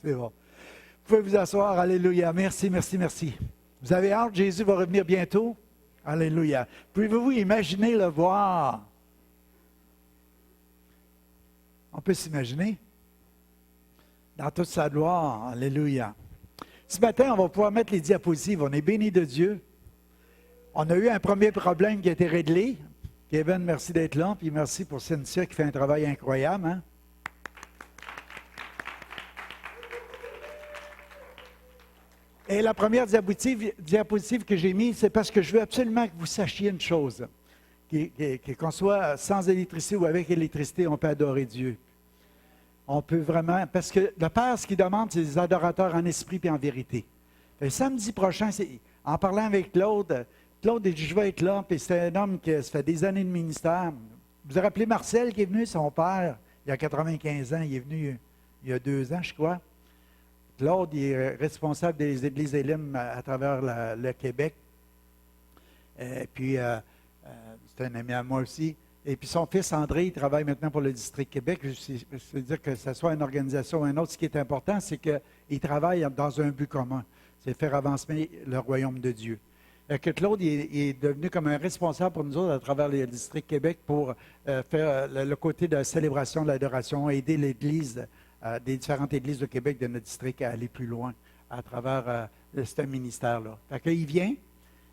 C'est bon. Vous pouvez vous asseoir. Alléluia. Merci, merci, merci. Vous avez hâte? Jésus va revenir bientôt? Alléluia. Pouvez-vous imaginer le voir? On peut s'imaginer dans toute sa gloire. Alléluia. Ce matin, on va pouvoir mettre les diapositives. On est bénis de Dieu. On a eu un premier problème qui a été réglé. Kevin, merci d'être là. Puis merci pour Cynthia qui fait un travail incroyable. Hein? Et la première diapositive que j'ai mise, c'est parce que je veux absolument que vous sachiez une chose. Qu'on soit sans électricité ou avec électricité, on peut adorer Dieu. On peut vraiment... Parce que le Père, ce qu'il demande, c'est des adorateurs en esprit et en vérité. Fait, samedi prochain, en parlant avec Claude a dit, je vais être là, puis c'est un homme qui ça fait des années de ministère. Vous vous rappelez Marcel qui est venu, son père, il y a 95 ans, il est venu il y a 2 ans, je crois. Claude, il est responsable des églises Élim à travers le Québec. Et puis, c'est un ami à moi aussi. Et puis, son fils André, il travaille maintenant pour le district Québec. Je veux dire que ce soit une organisation ou un autre, ce qui est important, c'est qu'il travaille dans un but commun. C'est faire avancer le royaume de Dieu. Que Claude il est devenu comme un responsable pour nous autres à travers le district Québec pour faire le côté de la célébration de l'adoration, aider l'Église, des différentes églises de Québec de notre district à aller plus loin à travers ce ministère-là. Fait qu'il vient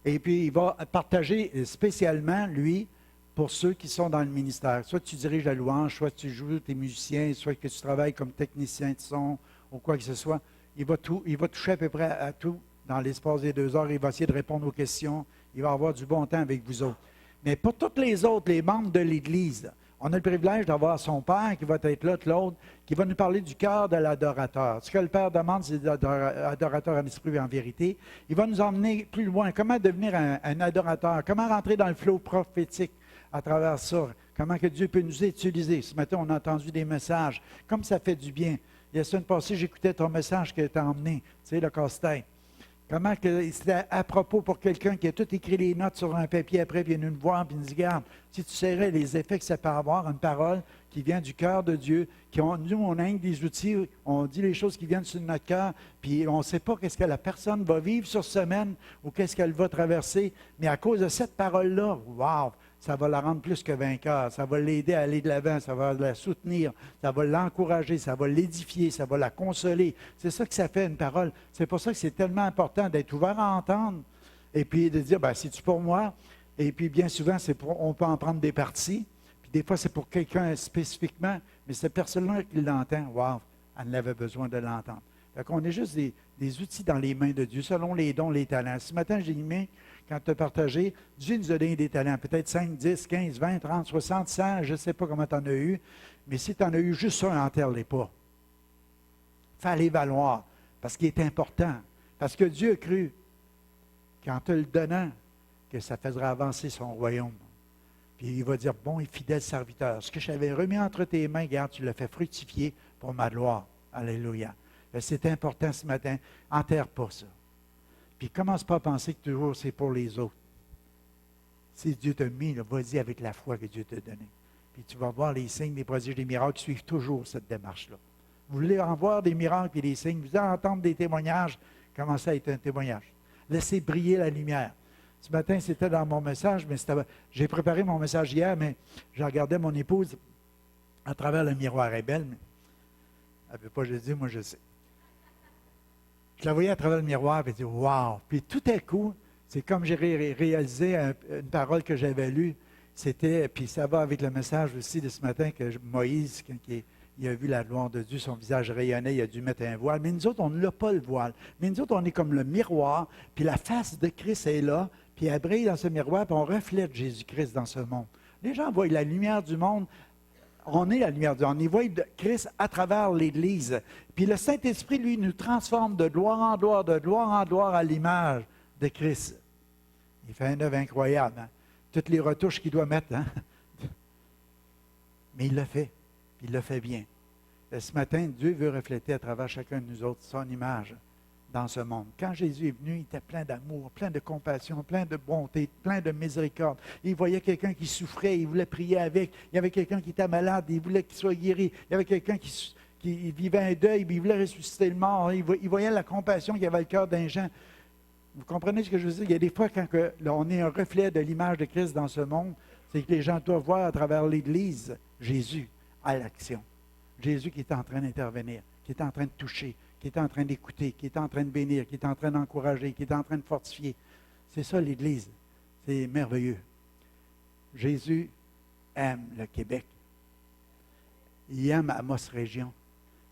et puis il va partager spécialement, lui, pour ceux qui sont dans le ministère. Soit tu diriges la louange, soit tu joues, tu es musicien, soit que tu travailles comme technicien de son ou quoi que ce soit. Il va toucher à peu près à tout dans l'espace des 2 heures. Il va essayer de répondre aux questions. Il va avoir du bon temps avec vous autres. Mais pour tous les autres, les membres de l'Église, on a le privilège d'avoir son Père qui va être là, Claude, qui va nous parler du cœur de l'adorateur. Ce que le Père demande, c'est l'adorateur en esprit et en vérité. Il va nous emmener plus loin. Comment devenir un adorateur? Comment rentrer dans le flot prophétique à travers ça? Comment que Dieu peut nous utiliser? Ce matin, on a entendu des messages. Comme ça fait du bien. Il y a la semaine passée, j'écoutais ton message que tu as emmené, tu sais, le casse-tête. Comment que c'était à propos pour quelqu'un qui a tout écrit les notes sur un papier après, puis il vient nous voir, puis il nous dit, regarde, si tu saurais les effets que ça peut avoir, une parole qui vient du cœur de Dieu, nous, on a des outils, on dit les choses qui viennent sur notre cœur, puis on ne sait pas qu'est-ce que la personne va vivre sur semaine ou qu'est-ce qu'elle va traverser, mais à cause de cette parole-là, wow, ça va la rendre plus que vainqueur, ça va l'aider à aller de l'avant, ça va la soutenir, ça va l'encourager, ça va l'édifier, ça va la consoler. C'est ça que ça fait une parole. C'est pour ça que c'est tellement important d'être ouvert à entendre et puis de dire, c'est-tu pour moi? Et puis bien souvent, on peut en prendre des parties, puis des fois c'est pour quelqu'un spécifiquement, mais cette personne-là qui l'entend, wow, elle avait besoin de l'entendre. Fait qu'on est juste des outils dans les mains de Dieu, selon les dons, les talents. Ce matin, j'ai mis, quand tu as partagé, Dieu nous a donné des talents, peut-être 5, 10, 15, 20, 30, 60, 100, je ne sais pas comment tu en as eu, mais si tu en as eu juste un, enterre-les pas. Fais-les valoir, parce qu'il est important. Parce que Dieu a cru qu'en te le donnant, que ça faisait avancer son royaume. Puis il va dire, bon et fidèle serviteur, ce que j'avais remis entre tes mains, regarde, tu l'as fait fructifier pour ma gloire. Alléluia. C'est important ce matin. Enterre pas ça. Puis commence pas à penser que toujours c'est pour les autres. Si Dieu t'a mis, vas-y avec la foi que Dieu t'a donnée. Puis tu vas voir les signes, les prodiges, les miracles qui suivent toujours cette démarche-là. Vous voulez en voir des miracles et des signes, vous voulez entendre des témoignages, commencez à être un témoignage. Laissez briller la lumière. Ce matin, c'était dans mon message, mais j'ai préparé mon message hier, mais je regardais mon épouse à travers le miroir. Elle est belle, mais elle ne veut pas que je le dise, moi je sais. Je la voyais à travers le miroir, et je dis, wow! Puis tout à coup, c'est comme j'ai réalisé une parole que j'avais lue, puis ça va avec le message aussi de ce matin que Moïse, quand il a vu la gloire de Dieu, son visage rayonnait, il a dû mettre un voile. Mais nous autres, on n'a pas le voile. Mais nous autres, on est comme le miroir, puis la face de Christ est là, puis elle brille dans ce miroir, puis on reflète Jésus-Christ dans ce monde. Les gens voient la lumière du monde. On est la lumière du monde. On y voit Christ à travers l'Église. Puis le Saint-Esprit, lui, nous transforme de gloire en gloire, de gloire en gloire à l'image de Christ. Il fait une œuvre incroyable. Hein? Toutes les retouches qu'il doit mettre. Hein? Mais il le fait. Il le fait bien. Et ce matin, Dieu veut refléter à travers chacun de nous autres son image dans ce monde. Quand Jésus est venu, il était plein d'amour, plein de compassion, plein de bonté, plein de miséricorde. Il voyait quelqu'un qui souffrait, il voulait prier avec. Il y avait quelqu'un qui était malade, il voulait qu'il soit guéri. Il y avait quelqu'un qui il vivait un deuil, puis il voulait ressusciter le mort. Il voyait la compassion qu'il y avait le cœur d'un gens. Vous comprenez ce que je veux dire? Il y a des fois, quand on est un reflet de l'image de Christ dans ce monde, c'est que les gens doivent voir à travers l'Église Jésus à l'action. Jésus qui est en train d'intervenir, qui est en train de toucher, qui est en train d'écouter, qui est en train de bénir, qui est en train d'encourager, qui est en train de fortifier. C'est ça l'Église. C'est merveilleux. Jésus aime le Québec. Il aime Amos Région.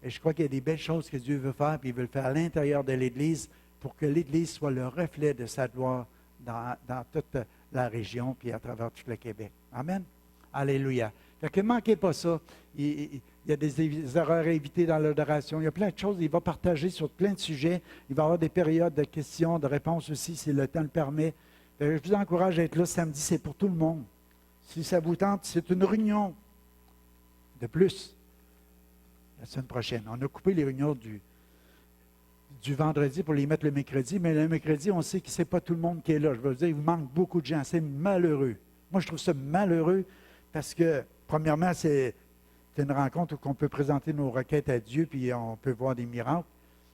Et je crois qu'il y a des belles choses que Dieu veut faire, puis il veut le faire à l'intérieur de l'Église pour que l'Église soit le reflet de sa gloire dans toute la région, puis à travers tout le Québec. Amen. Alléluia. Fait que ne manquez pas ça. Il y a des erreurs à éviter dans l'adoration. Il y a plein de choses. Il va partager sur plein de sujets. Il va y avoir des périodes de questions, de réponses aussi, si le temps le permet. Je vous encourage à être là samedi. C'est pour tout le monde. Si ça vous tente, c'est une réunion de plus la semaine prochaine. On a coupé les réunions du vendredi pour les mettre le mercredi, mais le mercredi, on sait que ce n'est pas tout le monde qui est là. Je veux dire, il manque beaucoup de gens. C'est malheureux. Moi, je trouve ça malheureux parce que, premièrement, c'est une rencontre où on peut présenter nos requêtes à Dieu, puis on peut voir des miracles.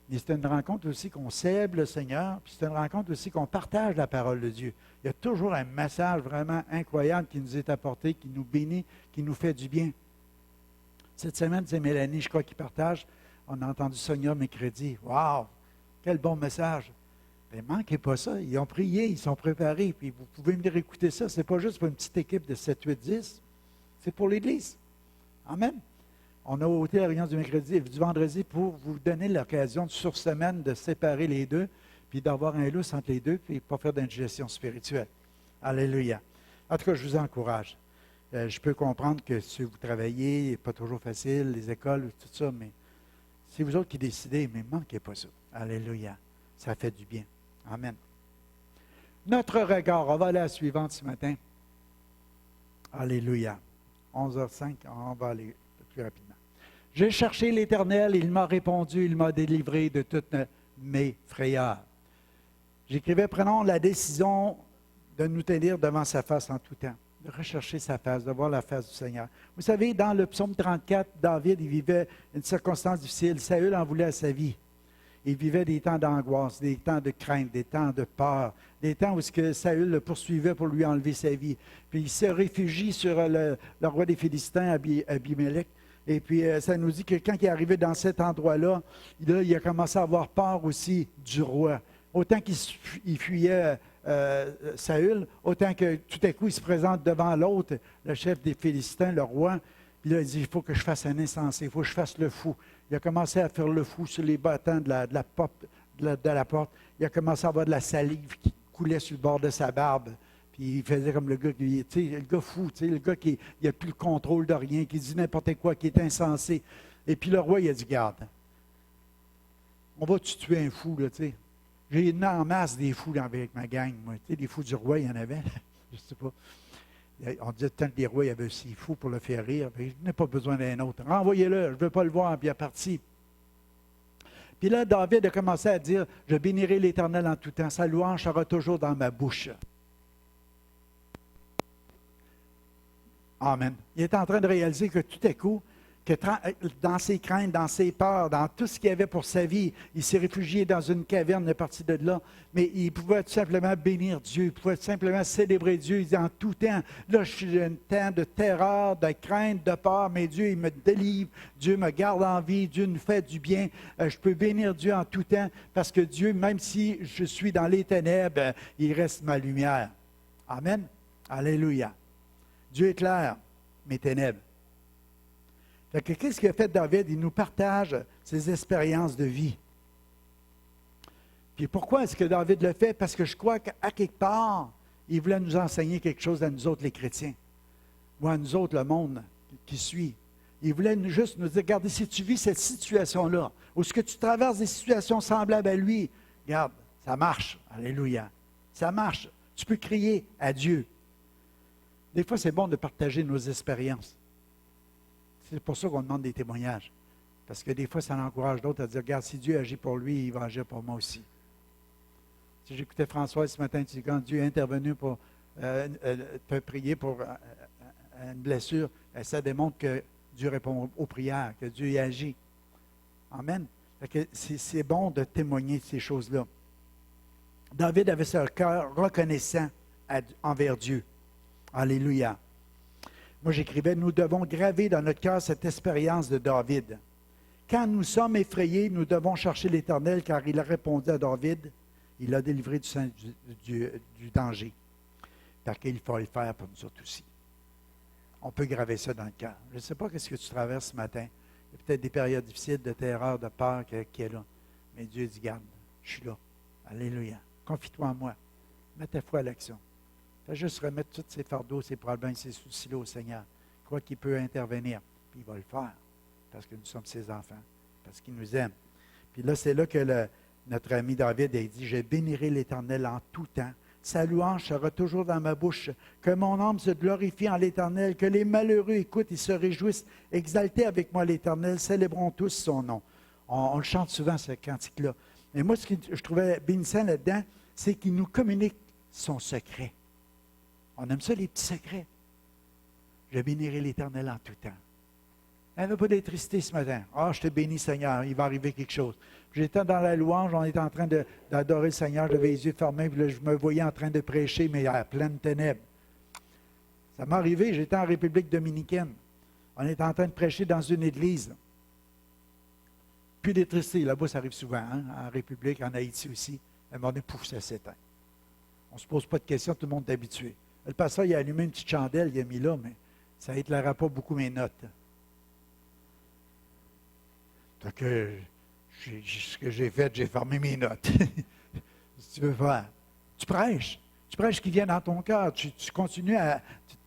Mais c'est une rencontre aussi qu'on célèbre le Seigneur, puis c'est une rencontre aussi qu'on partage la parole de Dieu. Il y a toujours un message vraiment incroyable qui nous est apporté, qui nous bénit, qui nous fait du bien. Cette semaine, c'est Mélanie, je crois, qui partage. On a entendu Sonia mercredi. Wow! Quel bon message! Mais ne manquez pas ça. Ils ont prié, ils sont préparés, puis vous pouvez venir écouter ça. Ce n'est pas juste pour une petite équipe de 7, 8, 10. C'est pour l'Église. Amen. On a ôté la réunion du mercredi et du vendredi pour vous donner l'occasion sur semaine de séparer les deux, puis d'avoir un lousse entre les deux, puis pas faire d'indigestion spirituelle. Alléluia. En tout cas, je vous encourage. Je peux comprendre que si vous travaillez, n'est pas toujours facile, les écoles, tout ça, mais c'est vous autres qui décidez, mais ne manquez pas ça. Alléluia. Ça fait du bien. Amen. Notre regard, on va aller à la suivante ce matin. Alléluia. 11h05, on va aller plus rapidement. J'ai cherché l'Éternel, il m'a répondu, il m'a délivré de toutes mes frayeurs. J'écrivais, prenons la décision de nous tenir devant sa face en tout temps, de rechercher sa face, de voir la face du Seigneur. Vous savez, dans le psaume 34, David, il vivait une circonstance difficile. Saül en voulait à sa vie. Il vivait des temps d'angoisse, des temps de crainte, des temps de peur, des temps où Saül le poursuivait pour lui enlever sa vie. Puis il se réfugie sur le roi des Philistins, Abimelech. Et puis ça nous dit que quand il est arrivé dans cet endroit-là, il a commencé à avoir peur aussi du roi. Autant qu'il fuyait Saül, autant que tout à coup il se présente devant l'autre, le chef des Philistins, le roi. Puis là, il dit, il faut que je fasse un insensé, il faut que je fasse le fou. Il a commencé à faire le fou sur les battants de la porte. Il a commencé à avoir de la salive qui coulait sur le bord de sa barbe. Puis il faisait comme le gars, le gars fou, le gars qui n'a plus le contrôle de rien, qui dit n'importe quoi, qui est insensé. Et puis le roi, il a dit, garde, on va tuer un fou, là, tu sais. J'ai une en masse des fous avec ma gang, moi. Tu sais, des fous du roi, il y en avait. Je ne sais pas. On disait tant que les rois, il y avait aussi fou pour le faire rire. Je n'ai pas besoin d'un autre. Renvoyez-le, je ne veux pas le voir. Puis il est parti. Puis là, David a commencé à dire, je bénirai l'Éternel en tout temps. Sa louange sera toujours dans ma bouche. Amen. Il est en train de réaliser que tout à coup, que dans ses craintes, dans ses peurs, dans tout ce qu'il y avait pour sa vie, il s'est réfugié dans une caverne, il est parti de là, mais il pouvait tout simplement bénir Dieu, il pouvait tout simplement célébrer Dieu. Il dit en tout temps, là je suis dans un temps de terreur, de crainte, de peur, mais Dieu il me délivre, Dieu me garde en vie, Dieu nous fait du bien. Je peux bénir Dieu en tout temps, parce que Dieu, même si je suis dans les ténèbres, il reste ma lumière. Amen. Alléluia. Dieu éclaire mes ténèbres. Qu'est-ce qu'il a fait David? Il nous partage ses expériences de vie. Puis pourquoi est-ce que David le fait? Parce que je crois qu'à quelque part, il voulait nous enseigner quelque chose à nous autres, les chrétiens, ou à nous autres, le monde qui suit. Il voulait juste nous dire, regardez, si tu vis cette situation-là, ou est-ce que tu traverses des situations semblables à lui, regarde, ça marche. Alléluia. Ça marche. Tu peux crier à Dieu. Des fois, c'est bon de partager nos expériences. C'est pour ça qu'on demande des témoignages. Parce que des fois, ça encourage d'autres à dire, regarde, si Dieu agit pour lui, il va agir pour moi aussi. Si j'écoutais François ce matin, tu dis, quand Dieu est intervenu pour te prier pour une blessure, ça démontre que Dieu répond aux prières, que Dieu y agit. Amen. Fait que c'est bon de témoigner de ces choses-là. David avait ce cœur reconnaissant envers Dieu. Alléluia. Moi, j'écrivais, nous devons graver dans notre cœur cette expérience de David. Quand nous sommes effrayés, nous devons chercher l'Éternel, car il a répondu à David, il l'a délivré du danger. Fait qu'il faut le faire pour nous autres aussi. On peut graver ça dans le cœur. Je ne sais pas ce que tu traverses ce matin. Il y a peut-être des périodes difficiles de terreur, de peur qui est là. Mais Dieu dit, garde, je suis là. Alléluia. Confie-toi en moi. Mets ta foi à l'action. Fais juste remettre tous ces fardeaux, ces problèmes, ces soucis-là au Seigneur. Crois qu'il peut intervenir. Puis il va le faire. Parce que nous sommes ses enfants. Parce qu'il nous aime. Puis là, c'est là que notre ami David a dit, je bénirai l'Éternel en tout temps. Sa louange sera toujours dans ma bouche. Que mon âme se glorifie en l'Éternel. Que les malheureux écoutent et se réjouissent. Exaltez avec moi l'Éternel. Célébrons tous son nom. On le chante souvent, ce cantique-là. Mais moi, ce que je trouvais bénissant là-dedans, c'est qu'il nous communique son secret. On aime ça, les petits secrets. Je bénirai l'Éternel en tout temps. Il n'y avait pas d'électricité ce matin. Ah, je te bénis, Seigneur, il va arriver quelque chose. J'étais dans la louange, on était en train d'adorer le Seigneur, j'avais les yeux fermés, puis là, je me voyais en train de prêcher, mais à pleine ténèbres. Ça m'est arrivé, j'étais en République dominicaine. On était en train de prêcher dans une église. Plus d'électricité, là-bas, ça arrive souvent, hein, en République, en Haïti aussi. À un moment donné, pouf, ça s'éteint. On ne se pose pas de questions, tout le monde est habitué. Le pasteur, il a allumé une petite chandelle, il a mis là, mais ça n'éclairera pas beaucoup mes notes. Donc, ce que j'ai fait, j'ai fermé mes notes. Si tu veux faire, tu prêches. Tu prêches ce qui vient dans ton cœur. Tu continues à...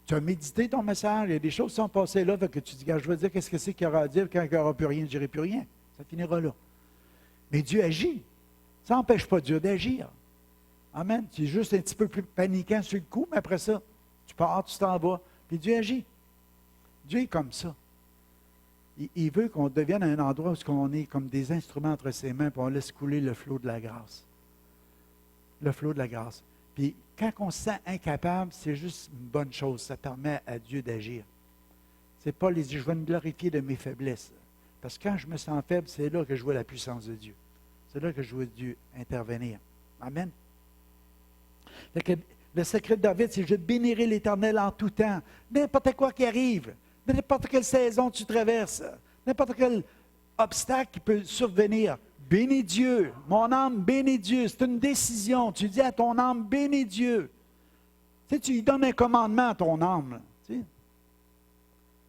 Tu as médité ton message. Il y a des choses qui sont passées là, fait que tu dis, je veux dire, qu'est-ce que c'est qu'il y aura à dire quand il n'y aura plus rien, je ne dirai plus rien. Ça finira là. Mais Dieu agit. Ça n'empêche pas Dieu d'agir. Amen. Tu es juste un petit peu plus paniquant sur le coup, mais après ça, tu pars, tu t'en vas, puis Dieu agit. Dieu est comme ça. Il veut qu'on devienne un endroit où on est comme des instruments entre ses mains, puis on laisse couler le flot de la grâce. Le flot de la grâce. Puis quand on se sent incapable, c'est juste une bonne chose. Ça permet à Dieu d'agir. C'est pas les je vais me glorifier de mes faiblesses. Parce que quand je me sens faible, c'est là que je vois la puissance de Dieu. C'est là que je vois Dieu intervenir. Amen. Fait que le secret de David, c'est je bénirai l'Éternel en tout temps. N'importe quoi qui arrive, n'importe quelle saison tu traverses, n'importe quel obstacle qui peut survenir, bénis Dieu. Mon âme bénis Dieu. C'est une décision. Tu dis à ton âme, bénis Dieu. Tu sais, tu lui donnes un commandement à ton âme. Tu sais.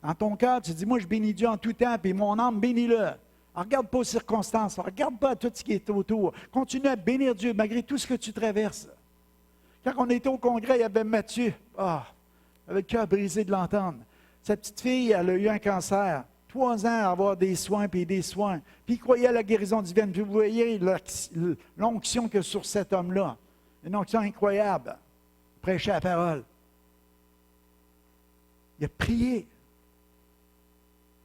Dans ton cœur, tu dis, moi je bénis Dieu en tout temps, puis mon âme bénis-le. Regarde pas aux circonstances, regarde pas à tout ce qui est autour. Continue à bénir Dieu malgré tout ce que tu traverses. Quand on était au congrès, il y avait Mathieu. Avec le cœur brisé de l'entendre. Sa petite fille, elle a eu un cancer. 3 ans à avoir des soins, puis des soins. Puis il croyait à la guérison divine. Puis vous voyez l'onction qu'il y a sur cet homme-là. Une onction incroyable. Prêcher la parole. Il a prié.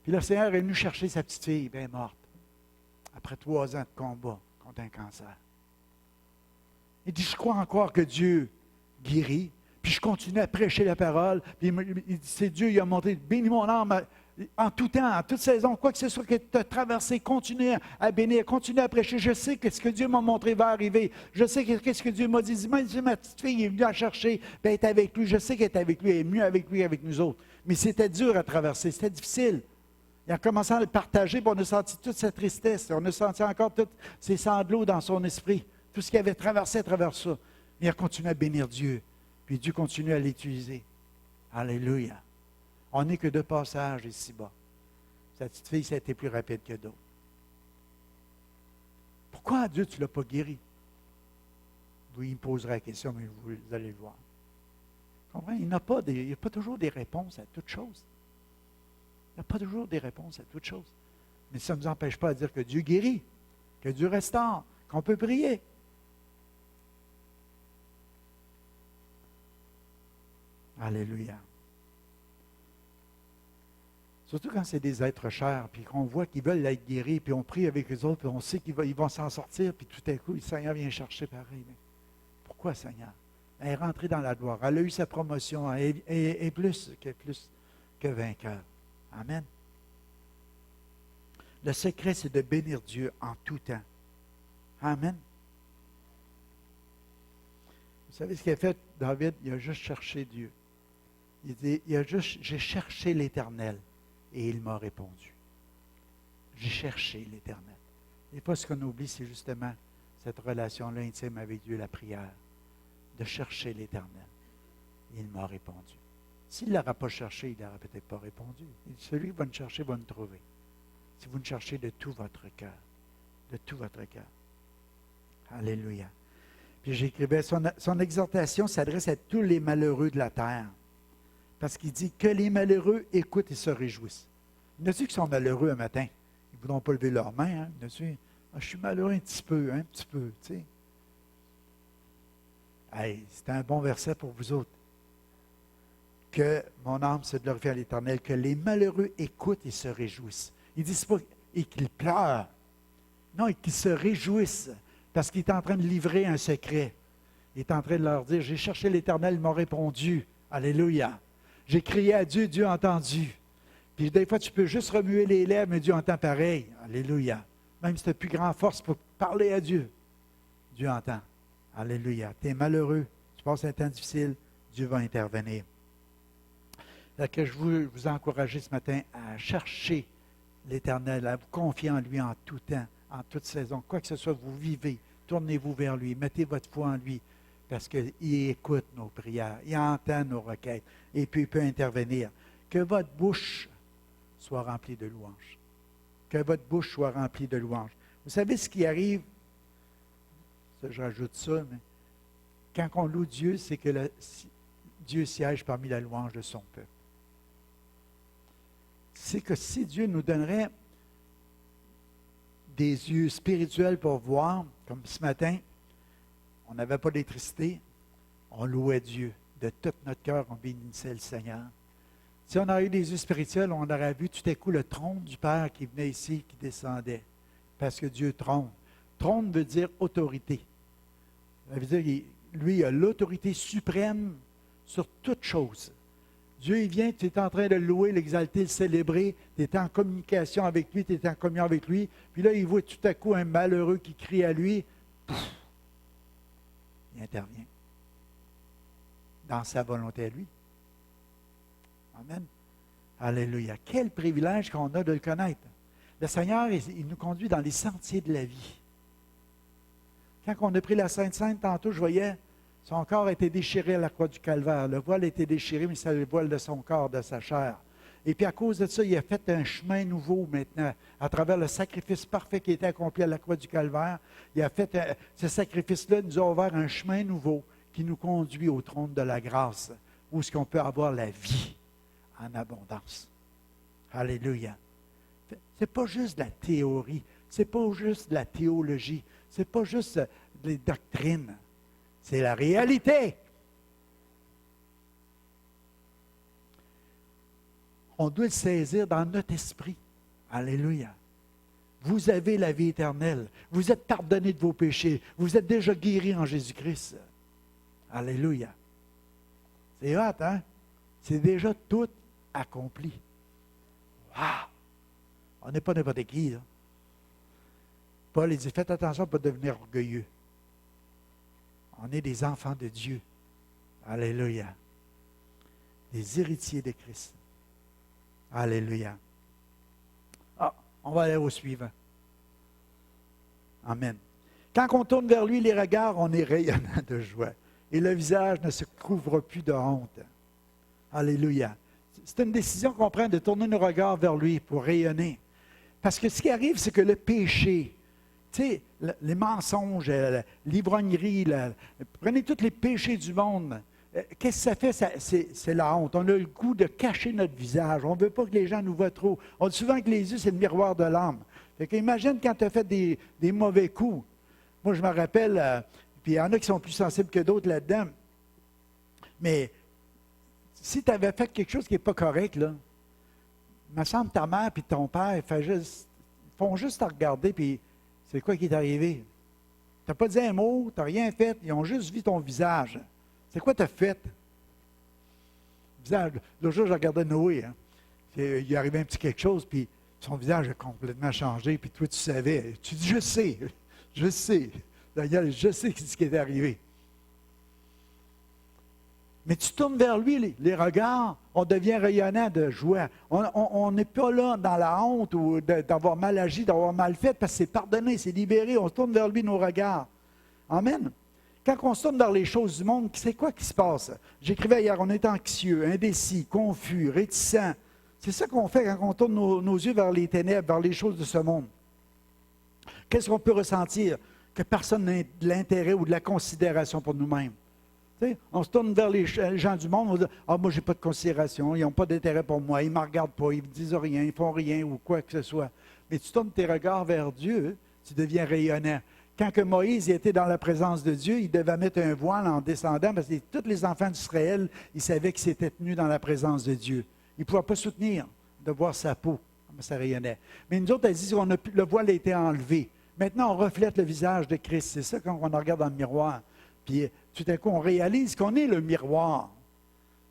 Puis le Seigneur est venu chercher sa petite fille, bien morte. Après 3 ans de combat contre un cancer. Il dit, je crois encore que Dieu guérit. Puis je continue à prêcher la parole. Puis il dit, c'est Dieu, il a montré, bénis mon âme en tout temps, en toute saison, quoi que ce soit que tu as traversé, continue à bénir, continue à prêcher. Je sais que ce que Dieu m'a montré va arriver. Je sais qu'est-ce que Dieu m'a dit. Même si ma petite fille est venue la chercher, puis elle est avec lui. Je sais qu'elle est avec lui, elle est mieux avec lui, avec nous autres. Mais c'était dur à traverser, c'était difficile. Il a commencé à le partager, puis on a senti toute sa tristesse. On a senti encore tous ses sanglots dans son esprit. Tout ce qu'il avait traversé à travers ça. Mais il a continué à bénir Dieu. Puis Dieu continue à l'utiliser. Alléluia. On n'est que de passage ici-bas. Sa petite fille, ça a été plus rapide que d'autres. Pourquoi Dieu, tu ne l'as pas guéri? Oui, il me posera la question, mais vous allez le voir. Comprenez? Il n'y a pas toujours des réponses à toutes choses. Il n'y a pas toujours des réponses à toutes choses. Mais ça ne nous empêche pas de dire que Dieu guérit, que Dieu restaure, qu'on peut prier. Alléluia. Surtout quand c'est des êtres chers, puis qu'on voit qu'ils veulent être guéris, puis on prie avec eux autres, puis on sait qu'ils vont s'en sortir, puis tout à coup, le Seigneur vient chercher pareil. Mais pourquoi, Seigneur? Elle est rentrée dans la gloire. Elle a eu sa promotion. Elle est plus que vainqueur. Amen. Le secret, c'est de bénir Dieu en tout temps. Amen. Vous savez ce qu'il a fait, David? Il a juste cherché Dieu. Il dit, j'ai cherché l'Éternel et il m'a répondu. J'ai cherché l'Éternel. Et pas ce qu'on oublie, c'est justement cette relation-là intime avec Dieu, la prière, de chercher l'Éternel. Et il m'a répondu. S'il ne l'aurait pas cherché, il n'aurait peut-être pas répondu. Et celui qui va me chercher va me trouver. Si vous me cherchez de tout votre cœur. De tout votre cœur. Alléluia. Puis j'écrivais, son exhortation s'adresse à tous les malheureux de la terre. Parce qu'il dit que les malheureux écoutent et se réjouissent. Il y en a-tu qui sont malheureux un matin? Ils ne voudront pas lever leurs mains. Hein? Il y en a-tu, je suis malheureux un petit peu, tu sais. Hey, c'est un bon verset pour vous autres. Que mon âme se glorifie à l'Éternel, que les malheureux écoutent et se réjouissent. Il dit, c'est pas et qu'ils pleurent. Non, et qu'ils se réjouissent. Parce qu'il est en train de livrer un secret. Il est en train de leur dire, j'ai cherché l'Éternel, il m'a répondu. Alléluia. J'ai crié à Dieu, Dieu a entendu. Puis des fois, tu peux juste remuer les lèvres, mais Dieu entend pareil. Alléluia. Même si tu n'as plus grande force pour parler à Dieu, Dieu entend. Alléluia. Tu es malheureux, tu passes un temps difficile, Dieu va intervenir. Donc, je veux vous encourager ce matin à chercher l'Éternel, à vous confier en lui en tout temps, en toute saison. Quoi que ce soit, vous vivez, tournez-vous vers lui, mettez votre foi en lui, parce qu'il écoute nos prières, il entend nos requêtes, et puis il peut intervenir. Que votre bouche soit remplie de louanges. Que votre bouche soit remplie de louanges. Vous savez ce qui arrive, ça, je rajoute ça, mais quand on loue Dieu, c'est que Dieu siège parmi la louange de son peuple. C'est que si Dieu nous donnerait des yeux spirituels pour voir, comme ce matin, on n'avait pas d'électricité, on louait Dieu. De tout notre cœur, on bénissait le Seigneur. Si on avait eu des yeux spirituels, on aurait vu tout à coup le trône du Père qui venait ici, qui descendait. Parce que Dieu trône. Trône veut dire autorité. Ça veut dire lui, il a l'autorité suprême sur toute chose. Dieu, il vient, tu es en train de le louer, l'exalter, le célébrer, tu es en communication avec lui, tu es en communion avec lui, puis là, il voit tout à coup un malheureux qui crie à lui, pouf, il intervient dans sa volonté à lui. Amen. Alléluia. Quel privilège qu'on a de le connaître. Le Seigneur, il nous conduit dans les sentiers de la vie. Quand on a pris la Sainte Seine, tantôt, je voyais, son corps a été déchiré à la croix du Calvaire. Le voile a été déchiré, mais c'est le voile de son corps, de sa chair. Et puis à cause de ça, il a fait un chemin nouveau maintenant, à travers le sacrifice parfait qui a été accompli à la croix du Calvaire. Il a fait ce sacrifice-là nous a ouvert un chemin nouveau qui nous conduit au trône de la grâce, où est-ce qu'on peut avoir la vie en abondance. Alléluia. Ce n'est pas juste de la théorie, ce n'est pas juste de la théologie, ce n'est pas juste des doctrines, c'est la réalité. On doit le saisir dans notre esprit. Alléluia. Vous avez la vie éternelle. Vous êtes pardonnés de vos péchés. Vous êtes déjà guéris en Jésus-Christ. Alléluia. C'est hot, hein? C'est déjà tout accompli. Wow! On n'est pas n'importe qui, là. Paul dit, faites attention à ne pas devenir orgueilleux. On est des enfants de Dieu. Alléluia. Des héritiers de Christ. Alléluia. Ah, on va aller au suivant. Amen. Quand on tourne vers lui les regards, on est rayonnant de joie. Et le visage ne se couvre plus de honte. Alléluia. C'est une décision qu'on prend de tourner nos regards vers lui pour rayonner. Parce que ce qui arrive, c'est que le péché, tu sais, les mensonges, l'ivrognerie, prenez tous les péchés du monde. Qu'est-ce que ça fait? C'est la honte. On a le goût de cacher notre visage. On ne veut pas que les gens nous voient trop. On dit souvent que les yeux, c'est le miroir de l'âme. Imagine quand tu as fait des mauvais coups. Moi, je me rappelle, puis il y en a qui sont plus sensibles que d'autres là-dedans. Mais si tu avais fait quelque chose qui n'est pas correct, là, il me semble que ta mère et ton père font juste te regarder, puis c'est quoi qui est arrivé? Tu n'as pas dit un mot, tu n'as rien fait, ils ont juste vu ton visage. C'est quoi tu as fait? L'autre jour, je regardais Noé. Hein. Il est arrivé un petit quelque chose, puis Son visage a complètement changé, puis toi, tu savais. Tu dis, je sais. Daniel, je sais ce qui est arrivé. Mais tu tournes vers lui, les regards, on devient rayonnant de joie. On n'est pas là dans la honte ou d'avoir mal agi, d'avoir mal fait, parce que c'est pardonné, c'est libéré. On tourne vers lui nos regards. Amen. Quand on se tourne vers les choses du monde, c'est quoi qui se passe? J'écrivais hier, on est anxieux, indécis, confus, réticents. C'est ça qu'on fait quand on tourne nos yeux vers les ténèbres, vers les choses de ce monde. Qu'est-ce qu'on peut ressentir? Que personne n'a de l'intérêt ou de la considération pour nous-mêmes. On se tourne vers les gens du monde, on dit « Ah, moi, je n'ai pas de considération, ils n'ont pas d'intérêt pour moi, ils ne me regardent pas, ils ne me disent rien, ils ne font rien ou quoi que ce soit. » Mais tu tournes tes regards vers Dieu, tu deviens rayonnant. Quand que Moïse était dans la présence de Dieu, il devait mettre un voile en descendant, parce que tous les enfants d'Israël, ils savaient qu'ils s'étaient tenus dans la présence de Dieu. Ils ne pouvaient pas soutenir de voir sa peau, comme ça rayonnait. Mais nous autres, elle dit que le voile a été enlevé. Maintenant, on reflète le visage de Christ. C'est ça quand on regarde dans le miroir. Puis tout à coup, on réalise qu'on est le miroir.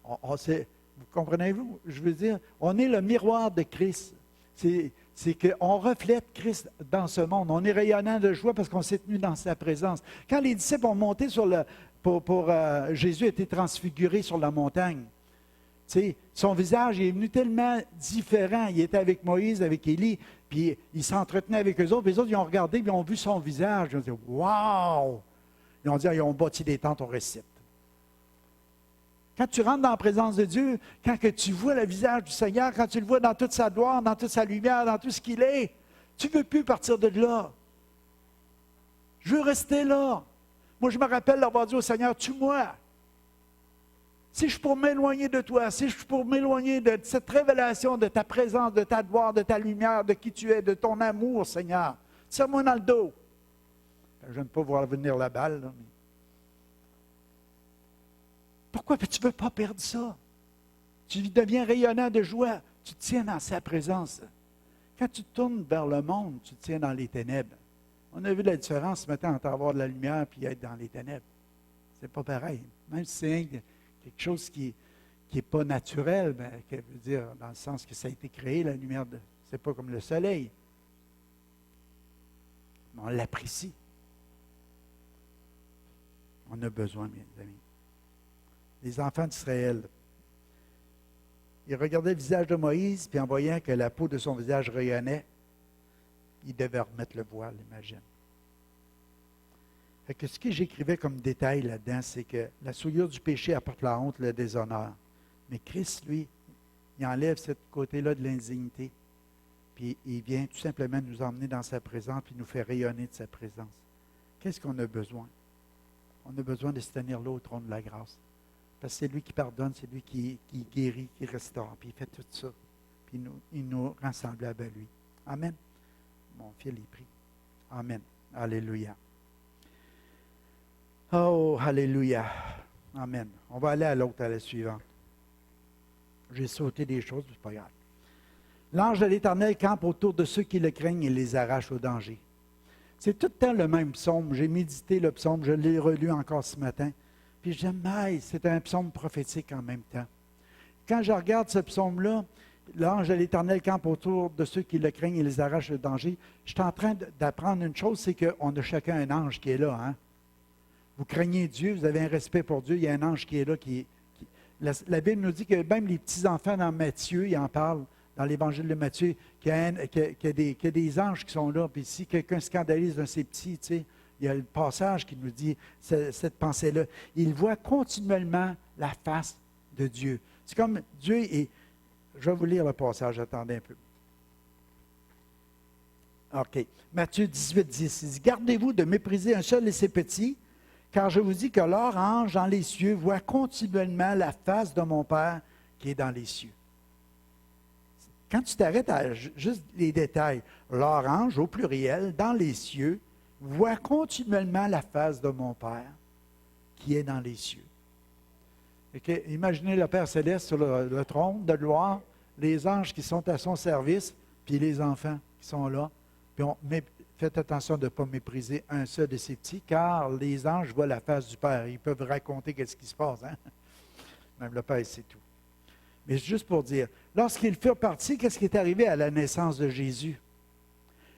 Vous comprenez-vous? Je veux dire, on est le miroir de Christ. C'est qu'on reflète Christ dans ce monde. On est rayonnant de joie parce qu'on s'est tenu dans sa présence. Quand les disciples ont monté Jésus a été transfiguré sur la montagne. Son visage est venu tellement différent. Il était avec Moïse, avec Élie, puis il s'entretenait avec eux autres. Puis les autres, ils ont regardé, puis ils ont vu son visage. Ils ont dit « Wow! » Ils ont dit, ils ont bâti des tentes, on récite. Quand tu rentres dans la présence de Dieu, quand que tu vois le visage du Seigneur, quand tu le vois dans toute sa gloire, dans toute sa lumière, dans tout ce qu'il est, tu ne veux plus partir de là. Je veux rester là. Moi, je me rappelle d'avoir dit au Seigneur, tue-moi. Si je suis pour m'éloigner de toi, si je suis pour m'éloigner de cette révélation de ta présence, de ta gloire, de ta lumière, de qui tu es, de ton amour, Seigneur, tire-moi dans le dos. Je n'aime pas voir venir la balle. Là, mais... Pourquoi tu ne veux pas perdre ça? Tu deviens rayonnant de joie. Tu te tiens dans sa présence. Quand tu te tournes vers le monde, tu te tiens dans les ténèbres. On a vu la différence ce matin entre avoir de la lumière et être dans les ténèbres. C'est pas pareil. Même si c'est quelque chose qui n'est pas naturel, ben, veut dire, dans le sens que ça a été créé, la lumière, c'est pas comme le soleil. Mais on l'apprécie. On a besoin, mes amis. Les enfants d'Israël, ils regardaient le visage de Moïse, puis en voyant que la peau de son visage rayonnait, ils devaient remettre le voile, imagine. Fait que ce que j'écrivais comme détail là-dedans, c'est que la souillure du péché apporte la honte, le déshonneur. Mais Christ, lui, il enlève ce côté-là de l'indignité, puis il vient tout simplement nous emmener dans sa présence, puis nous fait rayonner de sa présence. Qu'est-ce qu'on a besoin? On a besoin de se tenir là au trône de la grâce. Parce que c'est lui qui pardonne, c'est lui qui guérit, qui restaure, puis il fait tout ça. Puis il nous rend semblables à lui. Amen. Mon fils est pris. Amen. Alléluia. Oh, alléluia. Amen. On va aller à l'autre, à la suivante. J'ai sauté des choses, mais c'est pas grave. L'ange de l'Éternel campe autour de ceux qui le craignent et les arrache au danger. C'est tout le temps le même psaume. J'ai médité le psaume, je l'ai relu encore ce matin. Puis j'aime, c'est un psaume prophétique en même temps. Quand je regarde ce psaume-là, l'ange de l'Éternel campe autour de ceux qui le craignent et les arrache au danger. Je suis en train d'apprendre une chose, c'est qu'on a chacun un ange qui est là. Hein? Vous craignez Dieu, vous avez un respect pour Dieu, il y a un ange qui est là. La Bible nous dit que même les petits-enfants dans Matthieu, il en parle, dans l'Évangile de Matthieu, qu'il y a des anges qui sont là. Puis si quelqu'un scandalise d'un de ces petits, tu sais, il y a le passage qui nous dit cette pensée-là. Il voit continuellement la face de Dieu. C'est comme Dieu est... Je vais vous lire le passage, attendez un peu. OK. Matthieu 18, 10. Il dit, « Gardez-vous de mépriser un seul de ces petits, car je vous dis que leur ange dans les cieux voit continuellement la face de mon Père qui est dans les cieux. » Quand tu t'arrêtes à juste les détails, leur ange au pluriel, dans les cieux, voit continuellement la face de mon Père qui est dans les cieux. Okay? Imaginez le Père Céleste sur le trône de gloire, les anges qui sont à son service, puis les enfants qui sont là. Puis faites attention de ne pas mépriser un seul de ces petits, car les anges voient la face du Père. Ils peuvent raconter ce qui se passe. Hein? Même le Père sait tout. Mais juste pour dire, lorsqu'ils furent partis, qu'est-ce qui est arrivé à la naissance de Jésus?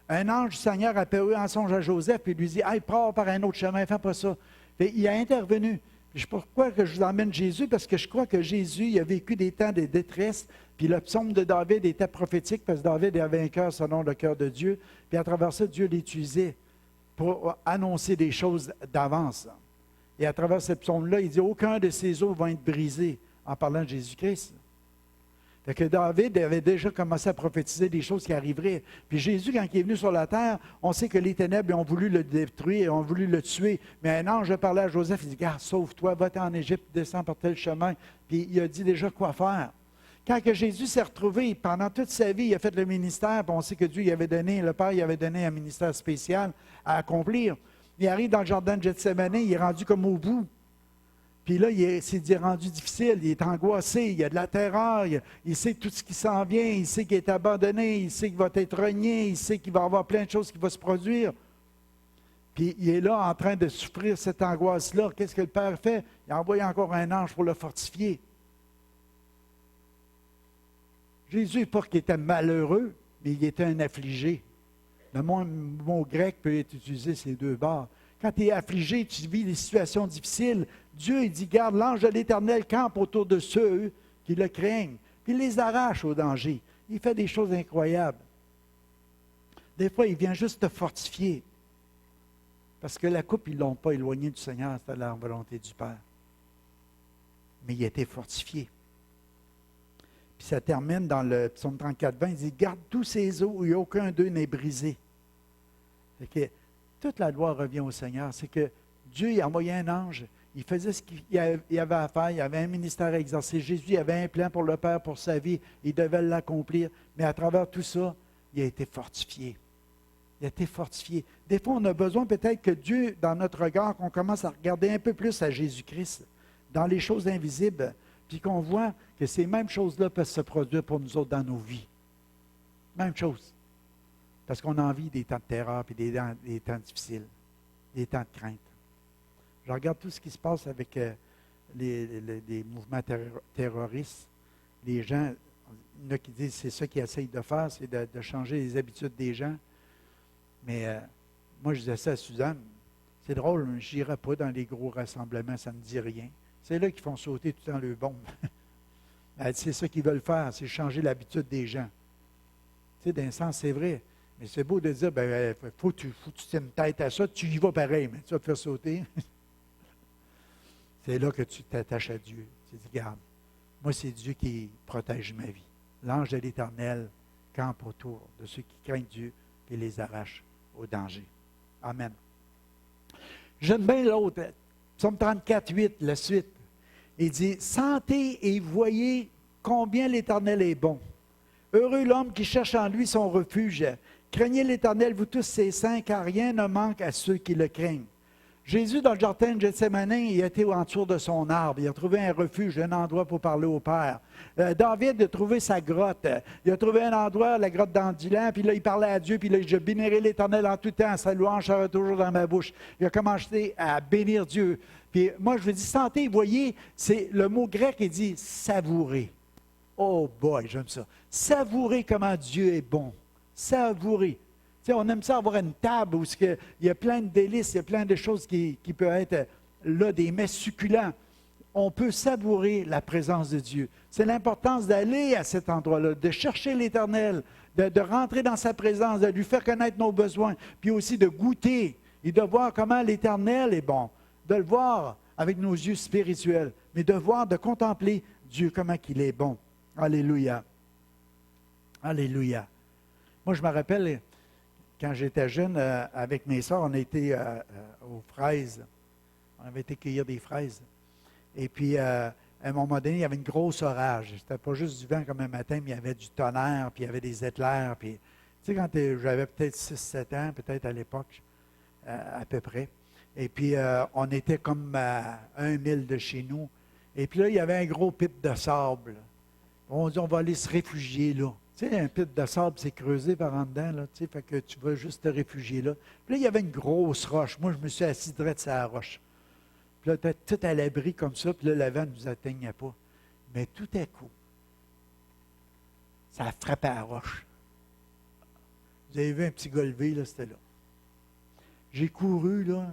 Un ange du Seigneur apparut en songe à Joseph et lui dit, « Hey, pars par un autre chemin, fais pas ça. » Il a intervenu. Pourquoi que je vous emmène Jésus? Parce que je crois que Jésus il a vécu des temps de détresse, puis le psaume de David était prophétique parce que David avait un cœur selon le cœur de Dieu, puis à travers ça, Dieu l'utilisait pour annoncer des choses d'avance. Et à travers ce psaume-là, il dit, « Aucun de ces os va être brisé » en parlant de Jésus-Christ. Fait que David avait déjà commencé à prophétiser des choses qui arriveraient. Puis Jésus, quand il est venu sur la terre, on sait que les ténèbres ont voulu le détruire, ont voulu le tuer. Mais un ange a parlé à Joseph, il dit, « Garde, sauve-toi, va-t'en en Égypte, descends par tel chemin. » Puis il a dit déjà quoi faire. Quand que Jésus s'est retrouvé, pendant toute sa vie, il a fait le ministère, puis on sait que Dieu il avait donné, le Père il avait donné un ministère spécial à accomplir. Il arrive dans le jardin de Gethsémani, il est rendu comme au bout. Puis là, c'est rendu difficile, il est angoissé, il y a de la terreur, il sait tout ce qui s'en vient, il sait qu'il est abandonné, il sait qu'il va être renié, il sait qu'il va y avoir plein de choses qui vont se produire. Puis il est là en train de souffrir cette angoisse-là. Qu'est-ce que le Père fait? Il envoie encore un ange pour le fortifier. Jésus n'est pas qu'il était malheureux, mais il était un affligé. Le mot grec peut être utilisé ces deux bords. Quand tu es affligé, tu vis des situations difficiles, Dieu il dit, garde, l'ange de l'Éternel campe autour de ceux qui le craignent. Puis il les arrache au danger. Il fait des choses incroyables. Des fois, il vient juste te fortifier. Parce que la coupe, ils ne l'ont pas éloigné du Seigneur, c'était la volonté du Père. Mais il a été fortifié. Puis ça termine dans le psaume 34, 20, il dit, garde tous ces eaux, où il n'y a aucun d'eux n'est brisé. Fait que toute la gloire revient au Seigneur. C'est que Dieu il a envoyé un ange, il faisait ce qu'il avait à faire, il avait un ministère à exercer. Jésus avait un plan pour le Père, pour sa vie, il devait l'accomplir. Mais à travers tout ça, il a été fortifié. Il a été fortifié. Des fois, on a besoin peut-être que Dieu, dans notre regard, qu'on commence à regarder un peu plus à Jésus-Christ, dans les choses invisibles, puis qu'on voit que ces mêmes choses-là peuvent se produire pour nous autres dans nos vies. Même chose. Parce qu'on a envie des temps de terreur et des temps difficiles, des temps de crainte. Je regarde tout ce qui se passe avec les mouvements terroristes. Les gens, il y en a qui disent que c'est ça qu'ils essayent de faire, c'est de changer les habitudes des gens. Mais moi, je disais ça à Suzanne. C'est drôle, je n'irai pas dans les gros rassemblements, ça ne me dit rien. C'est là qu'ils font sauter tout le temps le bombe. C'est ça qu'ils veulent faire, c'est changer l'habitude des gens. Tu sais, d'un sens, c'est vrai. Mais c'est beau de dire, faut que tu tiennes tête à ça, tu y vas pareil, mais tu vas te faire sauter. C'est là que tu t'attaches à Dieu. Tu dis, regarde, moi, c'est Dieu qui protège ma vie. L'ange de l'Éternel campe autour de ceux qui craignent Dieu et les arrache au danger. Amen. J'aime bien l'autre, Psaume 34, 8, la suite. Il dit, sentez et voyez combien l'Éternel est bon. Heureux l'homme qui cherche en lui son refuge. Craignez l'Éternel, vous tous ses saints, car rien ne manque à ceux qui le craignent. Jésus, dans le jardin de Gethsémani, il était autour de son arbre. Il a trouvé un refuge, un endroit pour parler au Père. David a trouvé sa grotte. Il a trouvé un endroit, la grotte d'Andulan, puis là, il parlait à Dieu, puis là, je bénirai l'Éternel en tout temps. Sa louange sera toujours dans ma bouche. Il a commencé à bénir Dieu. Puis moi, je vous dis, santé, voyez, c'est le mot grec, il dit savourer. Oh boy, j'aime ça. Savourer comment Dieu est bon. Savourer. Tu sais, on aime ça avoir une table où il y a plein de délices, il y a plein de choses qui peuvent être là, des mets succulents. On peut savourer la présence de Dieu. C'est l'importance d'aller à cet endroit-là, de chercher l'Éternel, de rentrer dans sa présence, de lui faire connaître nos besoins, puis aussi de goûter et de voir comment l'Éternel est bon, de le voir avec nos yeux spirituels, mais de voir, de contempler Dieu, comment il est bon. Alléluia. Alléluia. Moi, je me rappelle, quand j'étais jeune, avec mes soeurs, on était aux fraises. On avait été cueillir des fraises. Et puis, à un moment donné, il y avait une grosse orage. C'était pas juste du vent comme un matin, mais il y avait du tonnerre, puis il y avait des éclairs. Puis, tu sais, quand j'avais peut-être 6-7 ans, peut-être à l'époque, à peu près. Et puis, on était comme à 1 mille de chez nous. Et puis là, il y avait un gros pit de sable. On dit, on va aller se réfugier là. Tu sais, un pit de sable, c'est creusé par en dedans, là, tu sais, fait que tu vas juste te réfugier là. Puis là, il y avait une grosse roche. Moi, je me suis assis direct sur la roche. Puis là, tout à l'abri comme ça, puis là, le vent ne nous atteignait pas. Mais tout à coup, Ça a frappé à la roche. Vous avez vu un petit gars levé, là, c'était là. J'ai couru, là.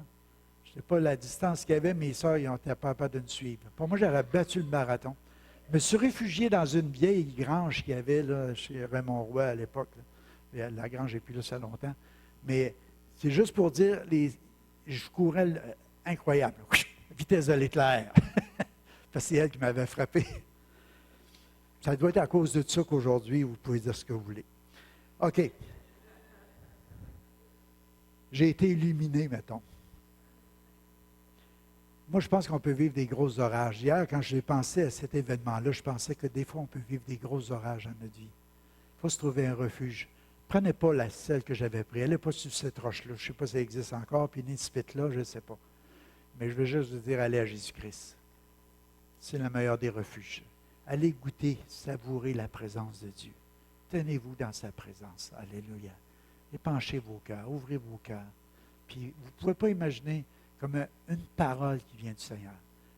Je ne sais pas la distance qu'il y avait, mes sœurs, ils ont été pas de me suivre. Pour moi, j'aurais battu le marathon. Je me suis réfugié dans une vieille grange qu'il y avait là, chez Raymond Roy à l'époque. La grange n'est plus là, ça longtemps. Mais c'est juste pour dire, je courais incroyable. Vitesse de l'éclair. Parce que c'est elle qui m'avait frappé. Ça doit être à cause de ça qu'aujourd'hui, vous pouvez dire ce que vous voulez. OK. J'ai été illuminé, mettons. Moi, je pense qu'on peut vivre des gros orages. Hier, quand j'ai pensé à cet événement-là, je pensais que des fois, on peut vivre des gros orages dans notre vie. Il faut se trouver un refuge. Prenez pas celle que j'avais prise. Elle n'est pas sur cette roche-là. Je ne sais pas si elle existe encore, puis ni ce pit-là, je ne sais pas. Mais je veux juste vous dire, allez à Jésus-Christ. C'est le meilleur des refuges. Allez goûter, savourer la présence de Dieu. Tenez-vous dans sa présence. Alléluia. Épanchez vos cœurs, ouvrez vos cœurs. Puis vous ne pouvez pas imaginer comme une parole qui vient du Seigneur.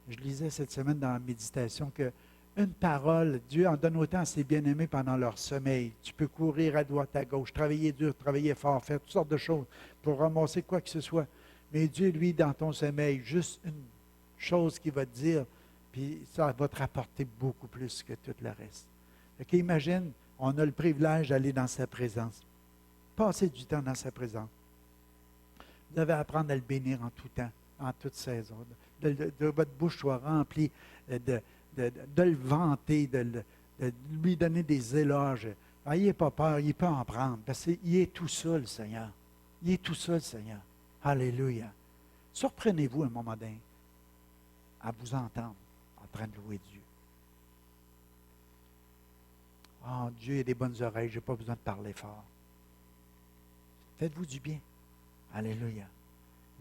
Je lisais cette semaine dans la méditation qu'une parole, Dieu en donne autant à ses bien-aimés pendant leur sommeil. Tu peux courir à droite, à gauche, travailler dur, travailler fort, faire toutes sortes de choses pour ramasser quoi que ce soit. Mais Dieu, lui, dans ton sommeil, juste une chose qu'il va te dire, puis ça va te rapporter beaucoup plus que tout le reste. Fait qu'imagine, on a le privilège d'aller dans sa présence. Passez du temps dans sa présence. Vous devez apprendre à le bénir en tout temps, en toute saison. De votre bouche soit remplie, de le vanter, de lui donner des éloges. N'ayez pas peur, il peut en prendre, parce qu'il est tout seul, Seigneur. Il est tout seul, Seigneur. Alléluia. Surprenez-vous un moment donné à vous entendre en train de louer Dieu. Oh, Dieu a des bonnes oreilles, je n'ai pas besoin de parler fort. Faites-vous du bien. Alléluia.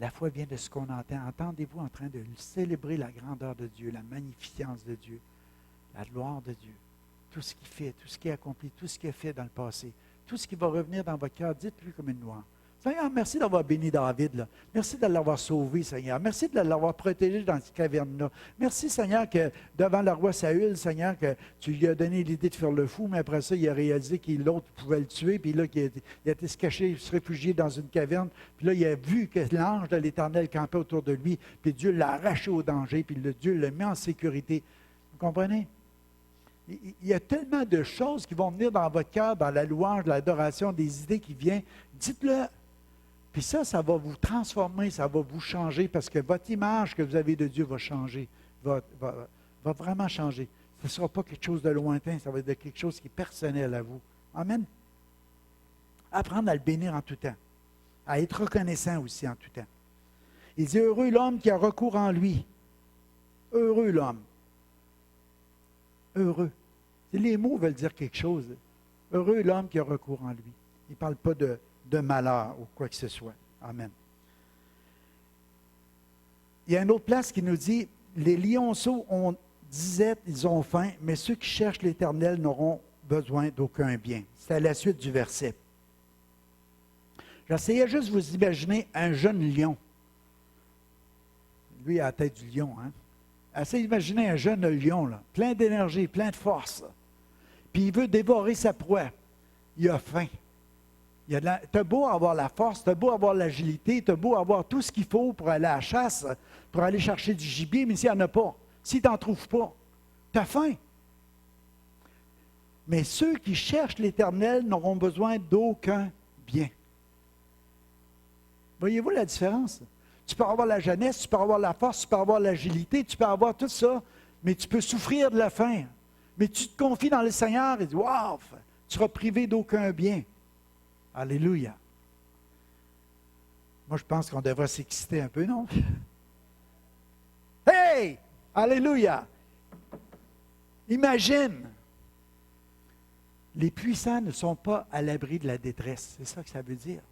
La foi vient de ce qu'on entend. Entendez-vous en train de célébrer la grandeur de Dieu, la magnificence de Dieu, la gloire de Dieu. Tout ce qu'il fait, tout ce qu'il a accompli, tout ce qu'il a fait dans le passé, tout ce qui va revenir dans votre cœur, dites-lui comme une louange. Seigneur, merci d'avoir béni David. Là. Merci de l'avoir sauvé, Seigneur. Merci de l'avoir protégé dans cette caverne-là. Merci, Seigneur, que devant le roi Saül, Seigneur, que tu lui as donné l'idée de faire le fou, mais après ça, il a réalisé que l'autre pouvait le tuer, puis là, il a été se cacher, se réfugier dans une caverne, puis là, il a vu que l'ange de l'Éternel campait autour de lui, puis Dieu l'a arraché au danger, puis Dieu l'a mis en sécurité. Vous comprenez? Il y a tellement de choses qui vont venir dans votre cœur, dans la louange, l'adoration, des idées qui viennent. Dites-le. Puis ça va vous transformer, ça va vous changer parce que votre image que vous avez de Dieu va changer, va vraiment changer. Ce ne sera pas quelque chose de lointain, ça va être quelque chose qui est personnel à vous. Amen. Apprendre à le bénir en tout temps, à être reconnaissant aussi en tout temps. Il dit, heureux l'homme qui a recours en lui. Heureux l'homme. Heureux. Les mots veulent dire quelque chose. Heureux l'homme qui a recours en lui. Il ne parle pas de malheur ou quoi que ce soit. Amen. Il y a une autre place qui nous dit, les lionceaux ont disette, ils ont faim, mais ceux qui cherchent l'Éternel n'auront besoin d'aucun bien. C'est à la suite du verset. J'essayais juste de vous imaginer un jeune lion. Lui a la tête du lion, hein? Essayez d'imaginer un jeune lion, là, plein d'énergie, plein de force. Puis il veut dévorer sa proie. Il a faim. Tu as beau avoir la force, tu as beau avoir l'agilité, tu as beau avoir tout ce qu'il faut pour aller à la chasse, pour aller chercher du gibier, mais s'il n'y en a pas, si tu n'en trouves pas, tu as faim. Mais ceux qui cherchent l'Éternel n'auront besoin d'aucun bien. Voyez-vous la différence? Tu peux avoir la jeunesse, tu peux avoir la force, tu peux avoir l'agilité, tu peux avoir tout ça, mais tu peux souffrir de la faim. Mais tu te confies dans le Seigneur et dis, wow, tu seras privé d'aucun bien. Alléluia. Moi, je pense qu'on devrait s'exciter un peu, non? Hey! Alléluia! Imagine! Les puissants ne sont pas à l'abri de la détresse. C'est ça que ça veut dire.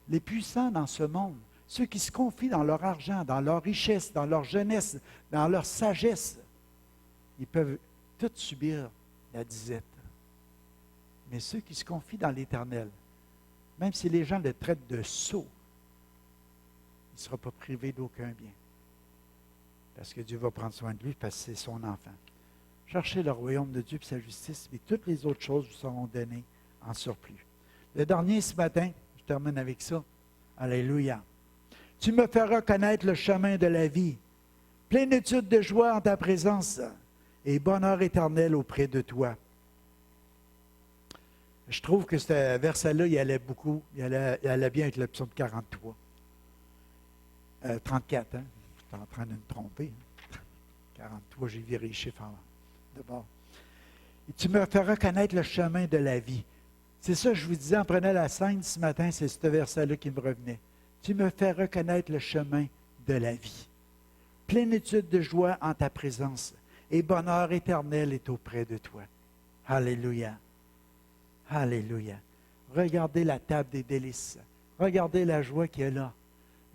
Les puissants dans ce monde, ceux qui se confient dans leur argent, dans leur richesse, dans leur jeunesse, dans leur sagesse, ils peuvent tous subir la disette. Mais ceux qui se confient dans l'Éternel, même si les gens le traitent de sot, il ne sera pas privé d'aucun bien. Parce que Dieu va prendre soin de lui parce que c'est son enfant. Cherchez le royaume de Dieu et sa justice, et toutes les autres choses vous seront données en surplus. Le dernier ce matin, je termine avec ça. Alléluia. Tu me feras connaître le chemin de la vie, plénitude de joie en ta présence et bonheur éternel auprès de toi. Je trouve que ce verset-là, il allait beaucoup, il allait bien avec le psaume 43. 34, hein? Je suis en train de me tromper. 43, j'ai viré les chiffres de bord. Et tu me feras connaître le chemin de la vie. C'est ça, je vous disais, en prenant la scène ce matin, c'est ce verset-là qui me revenait. Tu me feras connaître le chemin de la vie. Plénitude de joie en ta présence et bonheur éternel est auprès de toi. Alléluia. Alléluia. Regardez la table des délices. Regardez la joie qu'il y a là.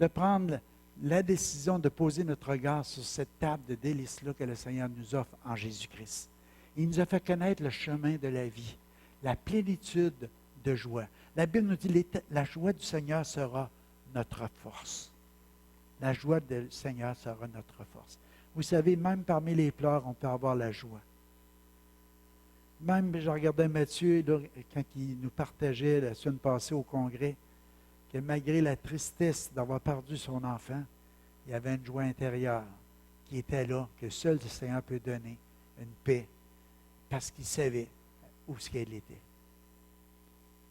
De prendre la décision de poser notre regard sur cette table de délices-là que le Seigneur nous offre en Jésus-Christ. Il nous a fait connaître le chemin de la vie, la plénitude de joie. La Bible nous dit que la joie du Seigneur sera notre force. La joie du Seigneur sera notre force. Vous savez, même parmi les pleurs, on peut avoir la joie. Même, je regardais Matthieu, là, quand il nous partageait la semaine passée au congrès, que malgré la tristesse d'avoir perdu son enfant, il y avait une joie intérieure qui était là, que seul le Seigneur peut donner, une paix, parce qu'il savait où ce qu'elle était.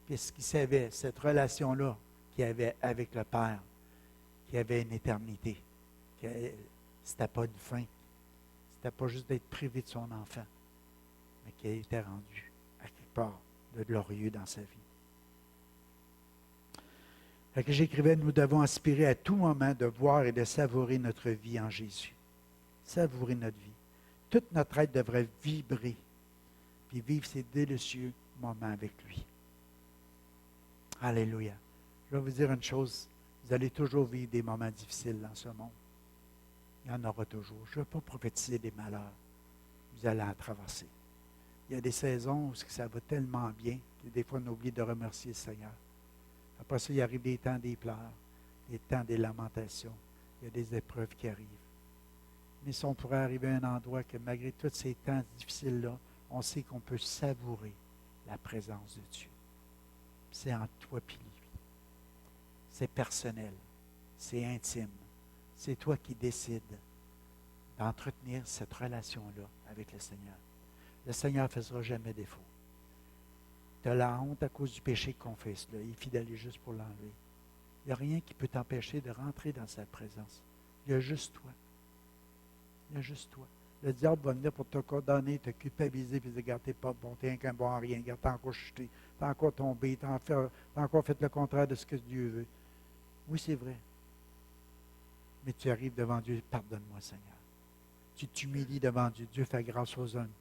Parce qu'il savait cette relation-là qu'il avait avec le Père, qu'il avait une éternité, que c'était pas une fin, c'était pas juste d'être privé de son enfant, mais qu'il était rendu à quelque part de glorieux dans sa vie. Fait que j'écrivais, nous devons aspirer à tout moment de voir et de savourer notre vie en Jésus. Savourer notre vie. Toute notre être devrait vibrer, puis vivre ces délicieux moments avec lui. Alléluia. Je vais vous dire une chose, vous allez toujours vivre des moments difficiles dans ce monde. Il y en aura toujours. Je ne veux pas prophétiser des malheurs. Vous allez en traverser. Il y a des saisons où ça va tellement bien que des fois on oublie de remercier le Seigneur. Après ça, il arrive des temps des pleurs, des temps des lamentations. Il y a des épreuves qui arrivent. Mais si on pourrait arriver à un endroit que malgré tous ces temps difficiles-là, on sait qu'on peut savourer la présence de Dieu. C'est en toi et lui. C'est personnel. C'est intime. C'est toi qui décides d'entretenir cette relation-là avec le Seigneur. Le Seigneur ne fera jamais défaut. Tu as la honte à cause du péché qu'on fait. Il est fidèle juste pour l'enlever. Il n'y a rien qui peut t'empêcher de rentrer dans sa présence. Il y a juste toi. Il y a juste toi. Le diable va venir pour te condamner, te culpabiliser, puis te dire, regarde, t'es pas bon, t'es un bon à rien, regarde, t'as encore chuté, t'as encore tombé, t'as encore fait le contraire de ce que Dieu veut. Oui, c'est vrai. Mais tu arrives devant Dieu, pardonne-moi, Seigneur. Tu t'humilies devant Dieu. Dieu fait grâce aux hommes.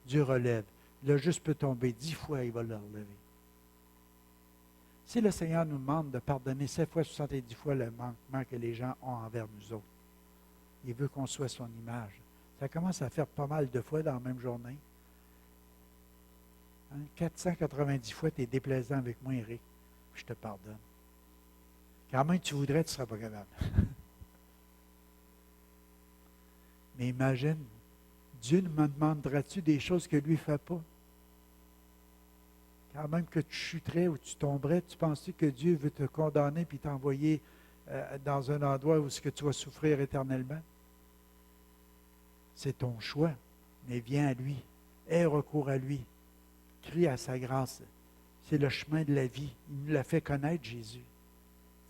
Dieu relève. Le juste peut tomber 10 fois, il va le relever. Si le Seigneur nous demande de pardonner 7 fois, 70 fois le manquement que les gens ont envers nous autres, il veut qu'on soit son image. Ça commence à faire pas mal de fois dans la même journée. 490 fois, tu es déplaisant avec moi, Éric, puis je te pardonne. Quand même tu voudrais, tu ne seras pas capable. Mais imagine, Dieu me demanderas-tu des choses que lui ne fait pas? Quand même que tu chuterais ou tu tomberais, tu penses-tu que Dieu veut te condamner puis t'envoyer dans un endroit où tu vas souffrir éternellement? C'est ton choix, mais viens à lui, aie recours à lui, crie à sa grâce. C'est le chemin de la vie. Il nous l'a fait connaître, Jésus.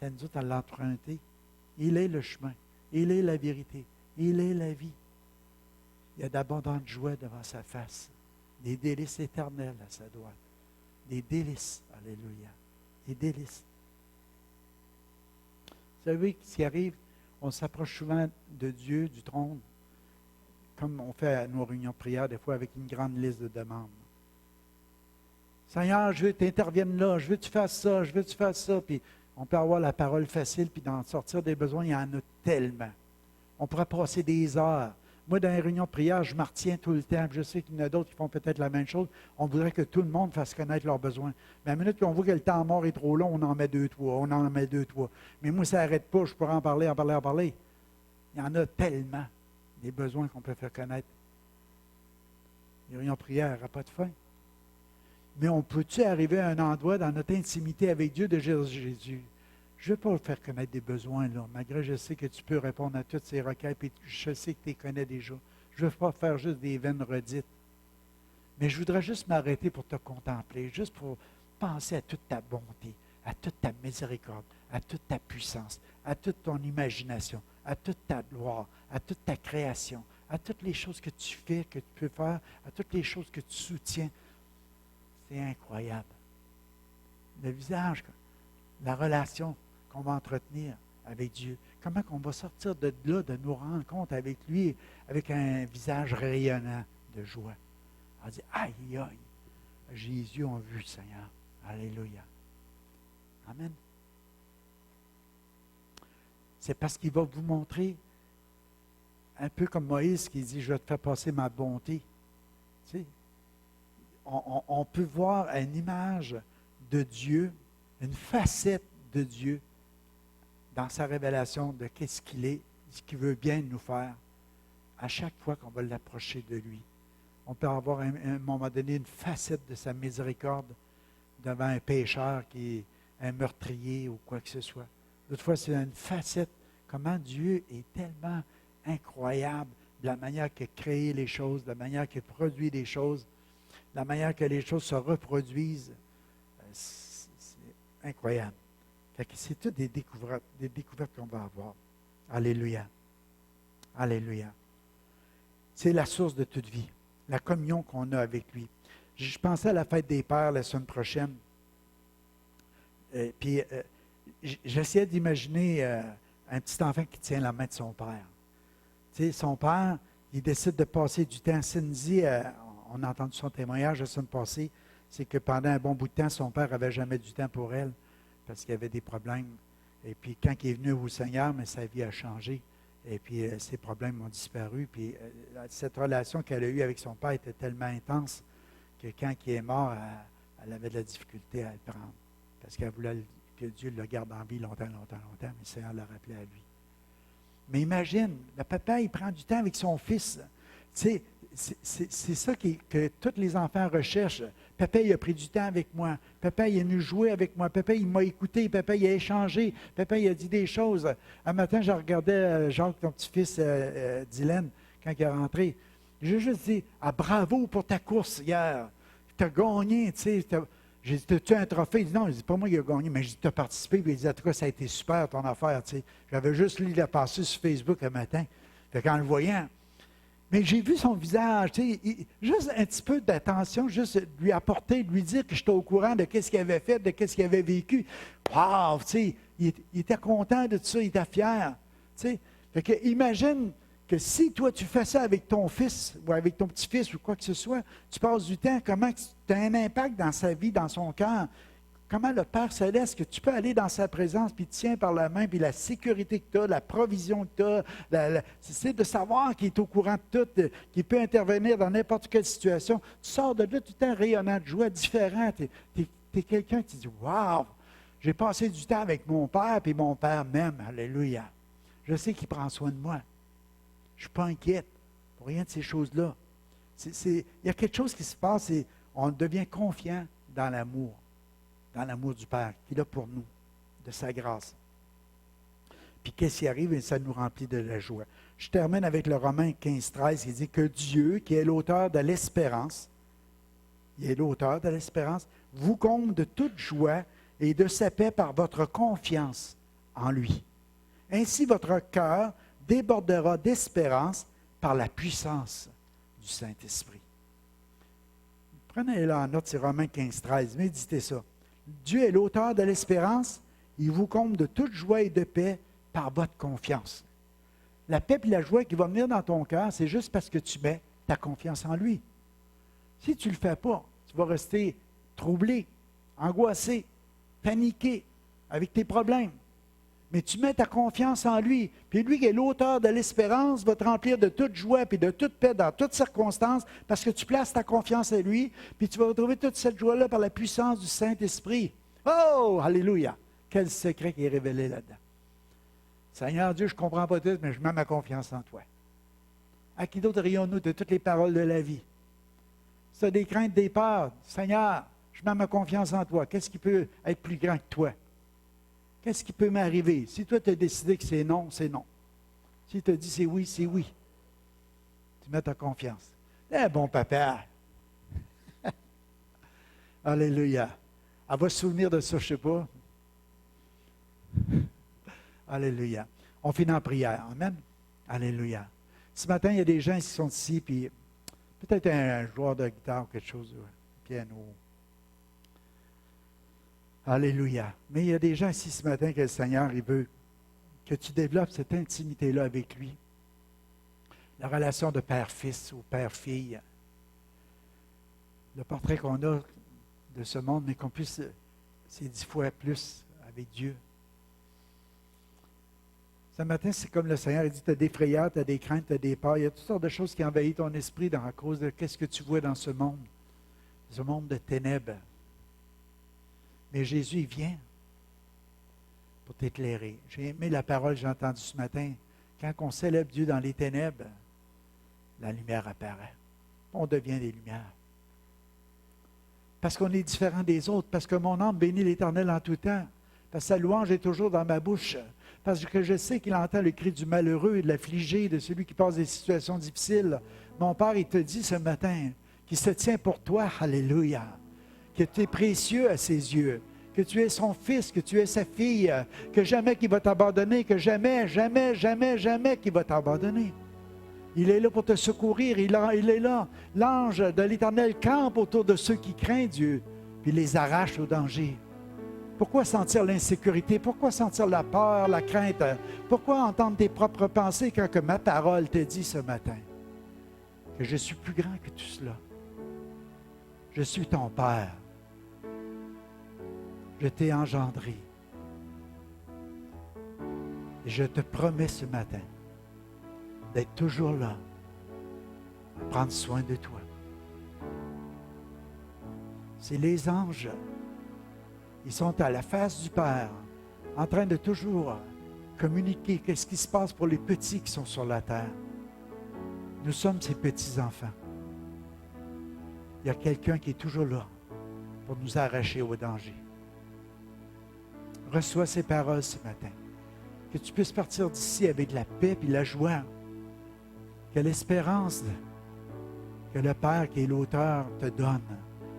C'est à nous autres à l'emprunter. Il est le chemin, il est la vérité, il est la vie. Il y a d'abondantes joies devant sa face, des délices éternelles à sa droite. Des délices, alléluia, des délices. Vous savez ce qui arrive? On s'approche souvent de Dieu, du trône, comme on fait à nos réunions de prière, des fois avec une grande liste de demandes. Seigneur, je veux que tu interviennes là, je veux que tu fasses ça, je veux que tu fasses ça. Puis on peut avoir la parole facile, puis d'en sortir des besoins, il y en a tellement. On pourrait passer des heures. Moi, dans les réunions de prière, je m'en retiens tout le temps. Je sais qu'il y en a d'autres qui font peut-être la même chose. On voudrait que tout le monde fasse connaître leurs besoins. Mais à la minute qu'on voit que le temps mort est trop long, on en met 2, 3, on en met 2, 3. Mais moi, ça n'arrête pas, je pourrais en parler. Il y en a tellement des besoins qu'on peut faire connaître. Les réunions de prière n'aura pas de fin. Mais on peut-tu arriver à un endroit dans notre intimité avec Dieu de Jésus? Je ne veux pas vous faire connaître des besoins, là, malgré je sais que tu peux répondre à toutes ces requêtes, et je sais que tu les connais déjà. Je ne veux pas faire juste des vaines redites. Mais je voudrais juste m'arrêter pour te contempler, juste pour penser à toute ta bonté, à toute ta miséricorde, à toute ta puissance, à toute ton imagination, à toute ta gloire, à toute ta création, à toutes les choses que tu fais, que tu peux faire, à toutes les choses que tu soutiens. C'est incroyable. Le visage, la relation qu'on va entretenir avec Dieu. Comment qu'on va sortir de là, de nos rencontres avec lui, avec un visage rayonnant de joie. On dit, aïe, aïe, Jésus a vu le Seigneur. Alléluia. Amen. C'est parce qu'il va vous montrer, un peu comme Moïse qui dit, je vais te faire passer ma bonté. Tu sais, on peut voir une image de Dieu, une facette de Dieu dans sa révélation de qu'est-ce qu'il est, ce qu'il veut bien nous faire, à chaque fois qu'on va l'approcher de lui. On peut avoir à un moment donné une facette de sa miséricorde devant un pécheur qui est un meurtrier ou quoi que ce soit. D'autres fois, c'est une facette, comment Dieu est tellement incroyable de la manière qu'il a créé les choses, de la manière qu'il produit les choses, de la manière que les choses se reproduisent. C'est incroyable. C'est toutes des découvertes qu'on va avoir. Alléluia. Alléluia. C'est la source de toute vie, la communion qu'on a avec lui. Je pensais à la fête des pères la semaine prochaine. Puis, j'essayais d'imaginer un petit enfant qui tient la main de son père. Tu sais, son père, il décide de passer du temps. Cindy, on a entendu son témoignage la semaine passée, c'est que pendant un bon bout de temps, son père n'avait jamais du temps pour elle parce qu'il y avait des problèmes. Et puis, quand il est venu au Seigneur, mais sa vie a changé. Et puis, ses problèmes ont disparu. Puis, cette relation qu'elle a eue avec son père était tellement intense que quand il est mort, elle avait de la difficulté à le prendre. Parce qu'elle voulait que Dieu le garde en vie longtemps, longtemps, longtemps, mais le Seigneur l'a rappelé à lui. Mais imagine, le papa, il prend du temps avec son fils. Tu sais, c'est ça que tous les enfants recherchent. Papa, il a pris du temps avec moi. Papa, il est venu jouer avec moi. Papa, il m'a écouté. Papa, il a échangé. Papa, il a dit des choses. Un matin, je regardais Jacques, ton petit-fils Dylan, quand il est rentré. J'ai juste dit, bravo pour ta course hier. Tu as gagné, tu sais. J'ai dit, as-tu un trophée? Il dit, non, c'est pas moi qui ai gagné, mais j'ai dit, tu as participé. Puis il dit, en tout cas, ça a été super ton affaire, tu sais. J'avais juste lu la passée sur Facebook un matin. Fait qu'en le voyant, mais j'ai vu son visage, tu sais, juste un petit peu d'attention, juste lui apporter, lui dire que j'étais au courant de ce qu'il avait fait, de ce qu'il avait vécu. Wow, tu sais, il était content de tout ça, il était fier, tu sais. Fait que imagine que si toi tu fais ça avec ton fils ou avec ton petit-fils ou quoi que ce soit, tu passes du temps, comment tu as un impact dans sa vie, dans son cœur. Comment le Père Céleste, que tu peux aller dans sa présence, puis il te tient par la main, puis la sécurité que tu as, la provision que tu as, c'est de savoir qu'il est au courant de tout, qu'il peut intervenir dans n'importe quelle situation. Tu sors de là tout le temps rayonnant de joie, différent. Tu es quelqu'un qui dit, « Wow, j'ai passé du temps avec mon Père, puis mon Père m'aime. Alléluia. Je sais qu'il prend soin de moi. Je ne suis pas inquiète pour rien de ces choses-là. » Il y a quelque chose qui se passe et on devient confiant dans l'amour du Père qu'il a pour nous, de sa grâce. Puis qu'est-ce qui arrive? Et ça nous remplit de la joie. Je termine avec le Romains 15-13 qui dit que Dieu, qui est l'auteur de l'espérance, vous comble de toute joie et de sa paix par votre confiance en lui. Ainsi, votre cœur débordera d'espérance par la puissance du Saint-Esprit. Prenez-le en note, c'est Romains 15-13. Méditez ça. Dieu est l'auteur de l'espérance. Il vous comble de toute joie et de paix par votre confiance. La paix et la joie qui vont venir dans ton cœur, c'est juste parce que tu mets ta confiance en lui. Si tu ne le fais pas, tu vas rester troublé, angoissé, paniqué avec tes problèmes. Mais tu mets ta confiance en lui. Puis lui qui est l'auteur de l'espérance va te remplir de toute joie et de toute paix dans toutes circonstances parce que tu places ta confiance en lui. Puis tu vas retrouver toute cette joie-là par la puissance du Saint-Esprit. Oh, alléluia! Quel secret qui est révélé là-dedans. Seigneur Dieu, je ne comprends pas tout, mais je mets ma confiance en toi. À qui d'autre rions-nous de toutes les paroles de la vie? Si tu as des craintes, des peurs, Seigneur, je mets ma confiance en toi. Qu'est-ce qui peut être plus grand que toi? Qu'est-ce qui peut m'arriver? Si toi, tu as décidé que c'est non, c'est non. Si tu as dit c'est oui, c'est oui. Tu mets ta confiance. Eh bon papa! Alléluia. Elle va se souvenir de ça, je ne sais pas. Alléluia. On finit en prière. Amen. Alléluia. Ce matin, il y a des gens qui sont ici, puis peut-être un joueur de guitare ou quelque chose, piano. Alléluia. Mais il y a des gens ici ce matin que le Seigneur, il veut que tu développes cette intimité-là avec lui. La relation de père-fils ou père-fille. Le portrait qu'on a de ce monde, mais qu'on puisse, c'est 10 fois plus avec Dieu. Ce matin, c'est comme le Seigneur il dit, tu as des frayeurs, tu as des craintes, tu as des peurs. Il y a toutes sortes de choses qui envahissent ton esprit à cause de qu'est-ce que tu vois dans ce monde de ténèbres. Mais Jésus, il vient pour t'éclairer. J'ai aimé la parole que j'ai entendue ce matin. Quand on célèbre Dieu dans les ténèbres, la lumière apparaît. On devient des lumières. Parce qu'on est différent des autres, parce que mon âme bénit l'Éternel en tout temps, parce que sa louange est toujours dans ma bouche, parce que je sais qu'il entend le cri du malheureux et de l'affligé, de celui qui passe des situations difficiles. Mon Père, il te dit ce matin qu'il se tient pour toi, alléluia, que tu es précieux à ses yeux, que tu es son fils, que tu es sa fille, que jamais qu'il va t'abandonner, que jamais, jamais, jamais, jamais qu'il va t'abandonner. Il est là pour te secourir, il est là. L'ange de l'Éternel campe autour de ceux qui craignent Dieu, puis les arrache au danger. Pourquoi sentir l'insécurité? Pourquoi sentir la peur, la crainte? Pourquoi entendre tes propres pensées quand que ma parole te dit ce matin que je suis plus grand que tout cela? Je suis ton Père. Je t'ai engendré. Et je te promets ce matin d'être toujours là, à prendre soin de toi. C'est les anges. Ils sont à la face du Père, en train de toujours communiquer qu'est-ce qui se passe pour les petits qui sont sur la terre. Nous sommes ces petits-enfants. Il y a quelqu'un qui est toujours là pour nous arracher au danger. Reçois ces paroles ce matin. Que tu puisses partir d'ici avec la paix et la joie. Que l'espérance que le Père qui est l'auteur te donne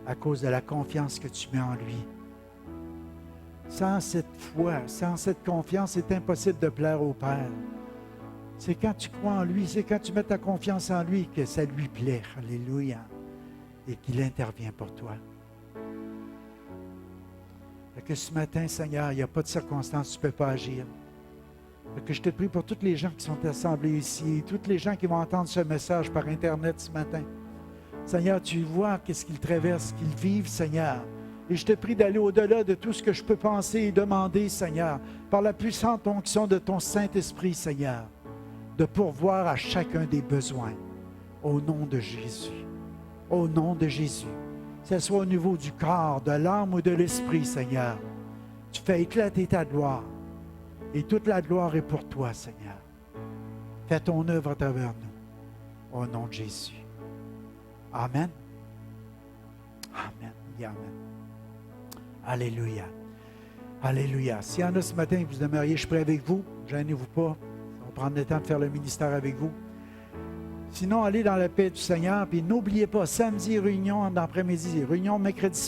à cause de la confiance que tu mets en lui. Sans cette foi, sans cette confiance, c'est impossible de plaire au Père. C'est quand tu crois en lui, c'est quand tu mets ta confiance en lui que ça lui plaît. Alléluia. Et qu'il intervient pour toi. Fait que ce matin, Seigneur, il n'y a pas de circonstance, tu ne peux pas agir. Fait que je te prie pour tous les gens qui sont assemblés ici, tous les gens qui vont entendre ce message par Internet ce matin. Seigneur, tu vois qu'est-ce qu'ils traversent, qu'ils vivent, Seigneur. Et je te prie d'aller au-delà de tout ce que je peux penser et demander, Seigneur, par la puissante onction de ton Saint-Esprit, Seigneur, de pourvoir à chacun des besoins, au nom de Jésus. Au nom de Jésus. Que ce soit au niveau du corps, de l'âme ou de l'esprit, Seigneur. Tu fais éclater ta gloire. Et toute la gloire est pour toi, Seigneur. Fais ton œuvre à travers nous. Au nom de Jésus. Amen. Amen. Et amen. Alléluia. Alléluia. S'il y en a ce matin que vous aimeriez, je prie avec vous. Gênez-vous pas. On va prendre le temps de faire le ministère avec vous. Sinon, allez dans la paix du Seigneur. Puis n'oubliez pas, samedi, réunion d'après-midi, réunion mercredi.